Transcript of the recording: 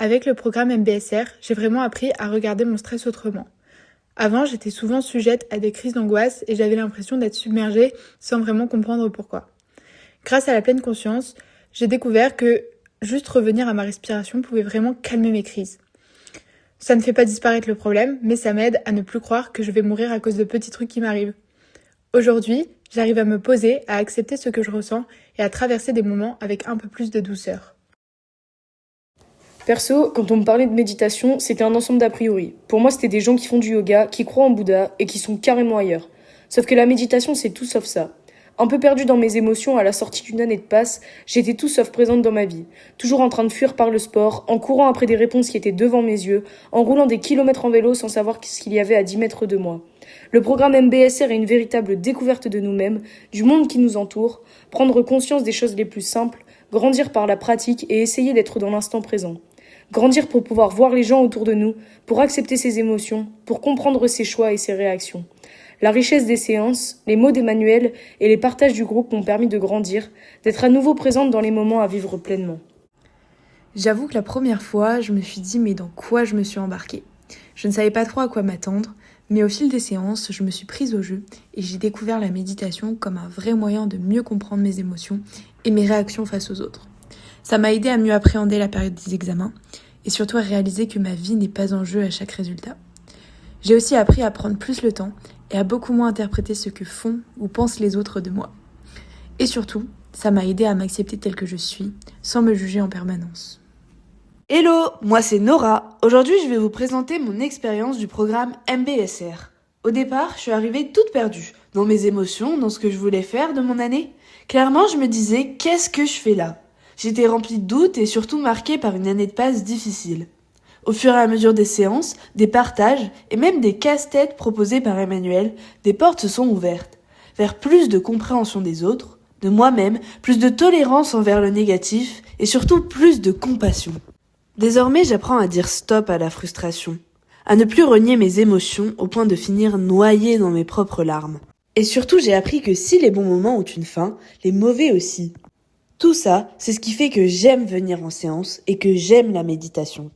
Avec le programme MBSR, j'ai vraiment appris à regarder mon stress autrement. Avant, j'étais souvent sujette à des crises d'angoisse et j'avais l'impression d'être submergée sans vraiment comprendre pourquoi. Grâce à la pleine conscience, j'ai découvert que juste revenir à ma respiration pouvait vraiment calmer mes crises. Ça ne fait pas disparaître le problème, mais ça m'aide à ne plus croire que je vais mourir à cause de petits trucs qui m'arrivent. Aujourd'hui, j'arrive à me poser, à accepter ce que je ressens et à traverser des moments avec un peu plus de douceur. Perso, quand on me parlait de méditation, c'était un ensemble d'a priori. Pour moi, c'était des gens qui font du yoga, qui croient en Bouddha et qui sont carrément ailleurs. Sauf que la méditation, c'est tout sauf ça. Un peu perdue dans mes émotions à la sortie d'une année de passe, j'étais tout sauf présente dans ma vie. Toujours en train de fuir par le sport, en courant après des réponses qui étaient devant mes yeux, en roulant des kilomètres en vélo sans savoir ce qu'il y avait à 10 mètres de moi. Le programme MBSR est une véritable découverte de nous-mêmes, du monde qui nous entoure, prendre conscience des choses les plus simples, grandir par la pratique et essayer d'être dans l'instant présent. Grandir pour pouvoir voir les gens autour de nous, pour accepter ses émotions, pour comprendre ses choix et ses réactions. La richesse des séances, les mots d'Emmanuel et les partages du groupe m'ont permis de grandir, d'être à nouveau présente dans les moments à vivre pleinement. J'avoue que la première fois, je me suis dit mais dans quoi je me suis embarquée ? Je ne savais pas trop à quoi m'attendre, mais au fil des séances, je me suis prise au jeu et j'ai découvert la méditation comme un vrai moyen de mieux comprendre mes émotions et mes réactions face aux autres. Ça m'a aidé à mieux appréhender la période des examens et surtout à réaliser que ma vie n'est pas en jeu à chaque résultat. J'ai aussi appris à prendre plus le temps et à beaucoup moins interpréter ce que font ou pensent les autres de moi. Et surtout, ça m'a aidé à m'accepter telle que je suis, sans me juger en permanence. Hello, moi c'est Nora. Aujourd'hui, je vais vous présenter mon expérience du programme MBSR. Au départ, je suis arrivée toute perdue, dans mes émotions, dans ce que je voulais faire de mon année. Clairement, je me disais, qu'est-ce que je fais là ? J'étais remplie de doutes et surtout marquée par une année de passe difficile. Au fur et à mesure des séances, des partages et même des casse-têtes proposés par Emmanuel, des portes se sont ouvertes vers plus de compréhension des autres, de moi-même, plus de tolérance envers le négatif et surtout plus de compassion. Désormais, j'apprends à dire stop à la frustration, à ne plus renier mes émotions au point de finir noyée dans mes propres larmes. Et surtout, j'ai appris que si les bons moments ont une fin, les mauvais aussi. Tout ça, c'est ce qui fait que j'aime venir en séance et que j'aime la méditation.